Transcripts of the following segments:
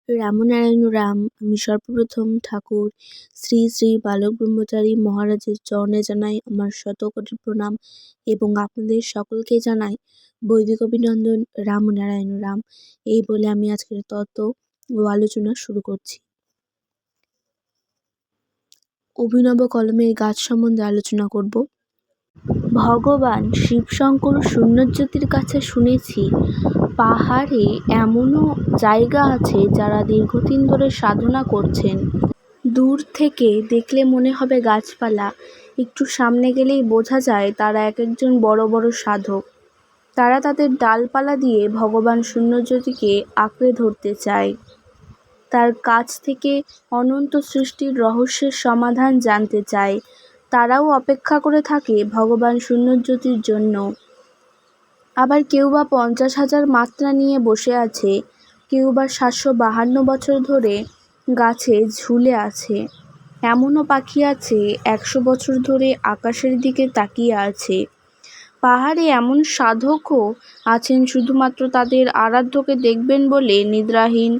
রামনারায়ণ রাম। আমি সর্বপ্রথম ঠাকুর শ্রী শ্রী বালক ব্রহ্মচারী মহারাজের চরণে জানাই আমার শতকোটি প্রণাম এবং আপনাদের সকলকে জানাই বৈদিক অভিনন্দন। রামনারায়ণ রাম। এই বলে আমি আজকের তত্ত্ব ও আলোচনা শুরু করছি। অভিনব কলমের গাছ সম্বন্ধে আলোচনা করব। ভগবান শিবশঙ্কর শূন্যজ্যোতির কাছে শুনেছি পাহাড়ে এমনও জায়গা আছে যারা দীর্ঘদিন ধরে সাধনা করছেন। দূর থেকে দেখলে মনে হবে গাছপালা, একটু সামনে গেলেই বোঝা যায় তারা এক একজন বড় বড় সাধক। তারা তাদের ডালপালা দিয়ে ভগবান শূন্যজ্যোতিকে আঁকড়ে ধরতে চায়, তার কাছ থেকে অনন্ত সৃষ্টির রহস্যের সমাধান জানতে চায়। তারাও অপেক্ষা করে থাকে ভগবান শূন্যজ্যোতির জন্য। আবার কেউ বা 50,000 মাত্রা নিয়ে বসে আছে, কেউ বা 752 বছর ধরে গাছে ঝুলে আছে। এমনও পাখি আছে 100 বছর ধরে আকাশের দিকে তাকিয়ে আছে। পাহাড়ে এমন সাধকও আছেন শুধুমাত্র তাদের আরাধ্যকে দেখবেন বলে নিদ্রাহীন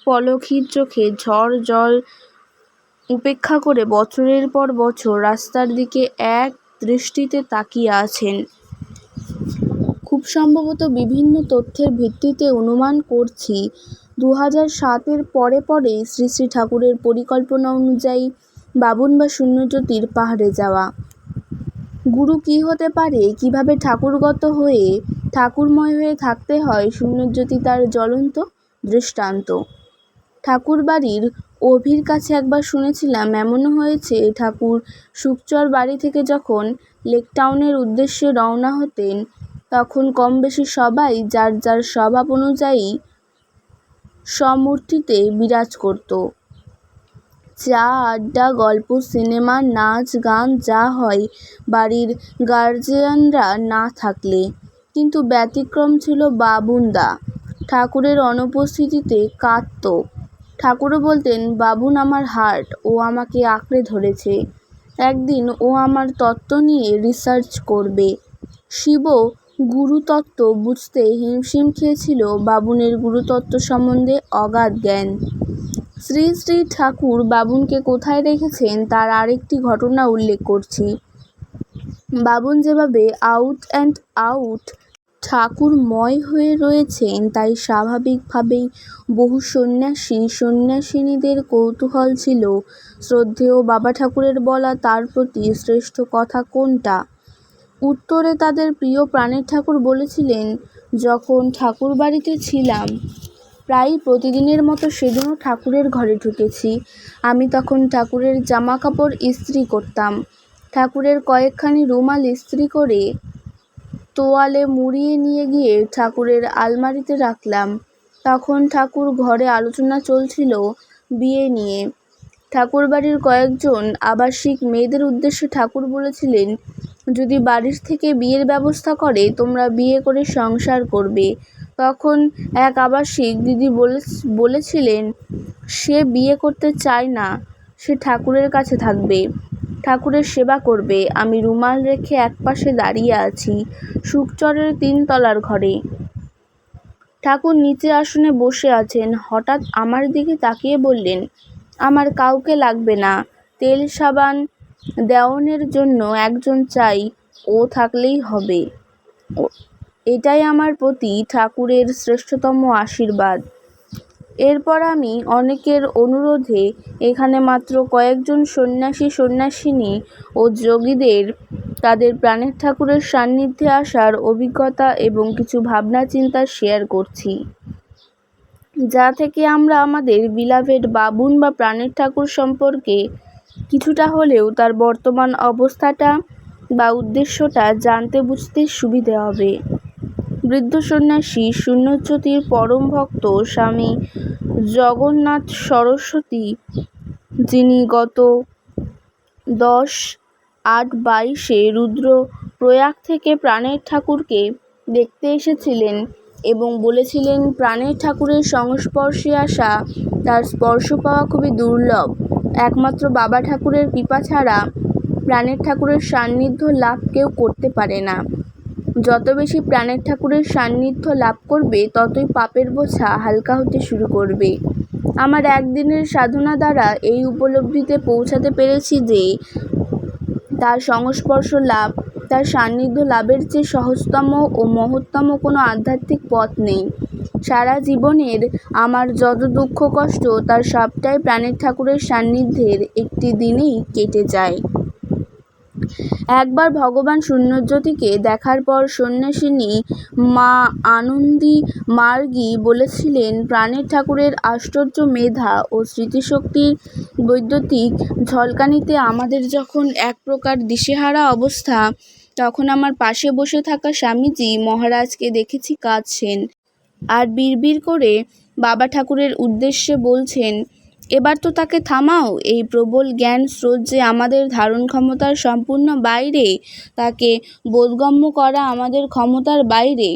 পলকহীন চোখে ঝড় জল উপেক্ষা করে বছরের পর বছর রাস্তার দিকে এক দৃষ্টিতে তাকিয়ে আছেন। খুব সম্ভবত বিভিন্ন তথ্যের ভিত্তিতে অনুমান করছি 2007-এর পরে শ্রী শ্রী ঠাকুরের পরিকল্পনা অনুযায়ী বাবুন বা শূন্যজ্যোতির পাহাড়ে যাওয়া। গুরু কি হতে পারে, কিভাবে ঠাকুরগত হয়ে ঠাকুরময় হয়ে থাকতে হয়, শূন্যজ্যোতি তার জ্বলন্ত দৃষ্টান্ত। ঠাকুর বাড়ির অভির কাছে একবার শুনেছিলাম এমনও হয়েছে ঠাকুর সুখচর বাড়ি থেকে যখন লেকটাউনের উদ্দেশ্যে রওনা হতেন তখন কম বেশি সবাই যার যার স্বভাব অনুযায়ী সমূর্তিতে বিরাজ করত। চা আড্ডা গল্প সিনেমা নাচ গান যা হয় বাড়ির গার্জিয়ানরা না থাকলে। কিন্তু ব্যতিক্রম ছিল বাবুনদা। ঠাকুরের অনুপস্থিতিতে কাঁদত। ঠাকুরও বলতেন, বাবুন আমার হার্ট, ও আমাকে আঁকড়ে ধরেছে। একদিন ও আমার তত্ত্ব নিয়ে রিসার্চ করবে। শিবও গুরুতত্ত্ব বুঝতে হিমশিম খেয়েছিল। বাবুনের গুরুতত্ত্ব সম্বন্ধে অগাধ জ্ঞান। শ্রী শ্রী ঠাকুর বাবুনকে কোথায় রেখেছেন তার আরেকটি ঘটনা উল্লেখ করছি। বাবুন যেভাবে আউট অ্যান্ড আউট ঠাকুরময় হয়ে রয়েছেন তাই স্বাভাবিকভাবেই বহু সন্ন্যাসিনীদের কৌতূহল ছিল শ্রদ্ধেয় বাবা ঠাকুরের বলা তার প্রতি শ্রেষ্ঠ কথা কোনটা। উত্তরে তাদের প্রিয় প্রাণের ঠাকুর বলেছিলেন, যখন ঠাকুর বাড়িতে ছিলাম প্রায় প্রতিদিনের মতো সেদিনও ঠাকুরের ঘরে ঢুকেছি। আমি তখন ঠাকুরের জামা কাপড় ইস্ত্রি করতাম। ঠাকুরের কয়েকখানি রুমাল ইস্ত্রি করে তোয়ালে মুড়িয়ে নিয়ে গিয়ে ঠাকুরের আলমারিতে রাখলাম। তখন ঠাকুর ঘরে আলোচনা চলছিল বিয়ে নিয়ে। ঠাকুরবাড়ির কয়েকজন আবাসিক মেয়েদের উদ্দেশ্যে ঠাকুর বলেছিলেন, যদি বাড়ির থেকে বিয়ের ব্যবস্থা করে তোমরা বিয়ে করে সংসার করবে। তখন এক আবাসিক দিদি বলেছিলেন সে বিয়ে করতে চায় না, সে ঠাকুরের কাছে থাকবে, ঠাকুরের সেবা করবে। আমি রুমাল রেখে একপাশে দাঁড়িয়ে আছি সুখচরের 3 তলার ঘরে। ঠাকুর নিচে আসনে বসে আছেন। হঠাৎ আমার দিকে তাকিয়ে বললেন, আমার কাউকে লাগবে না, তেল সাবান দেওয়ানের জন্য একজন চাই, ও থাকলেই হবে। এটাই আমার প্রতি ঠাকুরের শ্রেষ্ঠতম আশীর্বাদ। এরপর আমি অনেকের অনুরোধে এখানে মাত্র কয়েকজন সন্ন্যাসিনী ও যোগীদের তাদের প্রাণের ঠাকুরের সান্নিধ্যে আসার অভিজ্ঞতা এবং কিছু ভাবনা চিন্তা শেয়ার করছি, যা থেকে আমরা আমাদের বিলাভেড বাবুন বা প্রাণের ঠাকুর সম্পর্কে কিছুটা হলেও তার বর্তমান অবস্থাটা বা উদ্দেশ্যটা জানতে বুঝতে সুবিধে হবে। বৃদ্ধ সন্ন্যাসী শূন্যজ্যোতির পরম ভক্ত স্বামী জগন্নাথ সরস্বতী, যিনি গত 10/8/22 রুদ্রপ্রয়াগ থেকে প্রাণের ঠাকুরকে দেখতে এসেছিলেন এবং বলেছিলেন প্রাণের ঠাকুরের সংস্পর্শে আসা, তার স্পর্শ পাওয়া খুবই দুর্লভ। একমাত্র বাবা ঠাকুরের কৃপা ছাড়া প্রাণের ঠাকুরের সান্নিধ্য লাভ কেউ করতে পারে না। যত বেশি প্রাণের ঠাকুরের সান্নিধ্য লাভ করবে ততই পাপের বোঝা হালকা হতে শুরু করবে। আমার একদিনের সাধনা দ্বারা এই উপলব্ধিতে পৌঁছাতে পেরেছি যে তার সংস্পর্শ লাভ, তার সান্নিধ্য লাভের চেয়ে সহজতম ও মহত্তম কোনো আধ্যাত্মিক পথ নেই। সারা জীবনের আমার যত দুঃখ কষ্ট তার সবটাই প্রাণের ঠাকুরের সান্নিধ্যের একটি দিনেই কেটে যায়। একবার ভগবান শূন্যজ্যোতিকে দেখার পর সন্ন্যাসিনী মা আনন্দী মার্গী বলেছিলেন, প্রাণের ঠাকুরের আশ্চর্য মেধা ও স্মৃতিশক্তির বৈদ্যুতিক ঝলকানিতে আমাদের যখন এক প্রকার দিশেহারা অবস্থা, তখন আমার পাশে বসে থাকা স্বামীজি মহারাজকে দেখেছি কাঁদছেন আর বিড়বিড় করে বাবা ঠাকুরের উদ্দেশ্যে বলছেন, এবার তো তাকে থামাও, এই প্রবল জ্ঞান স্রোত যে আমাদের ধারণ ক্ষমতার সম্পূর্ণ বাইরে, তাকে বোধগম্য করা আমাদের ক্ষমতার বাইরে।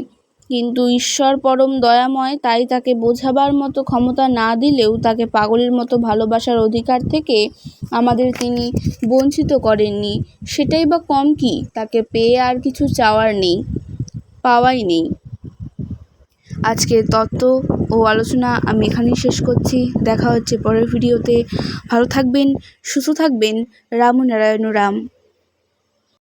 কিন্তু ঈশ্বর পরম দয়াময়, তাই তাকে বোঝাবার মতো ক্ষমতা না দিলেও তাকে পাগলের মতো ভালোবাসার অধিকার থেকে আমাদের তিনি বঞ্চিত করেননি। সেটাই বা কম কি? তাকে পেয়ে আর কিছু চাওয়ার নেই, পাওয়াই নেই। আজকের তত্ত্ব ও আলোচনা আমি এখানেই শেষ করছি। দেখা হচ্ছে পরের ভিডিওতে। ভালো থাকবেন, সুস্থ থাকবেন। রাম নারায়ণ রাম।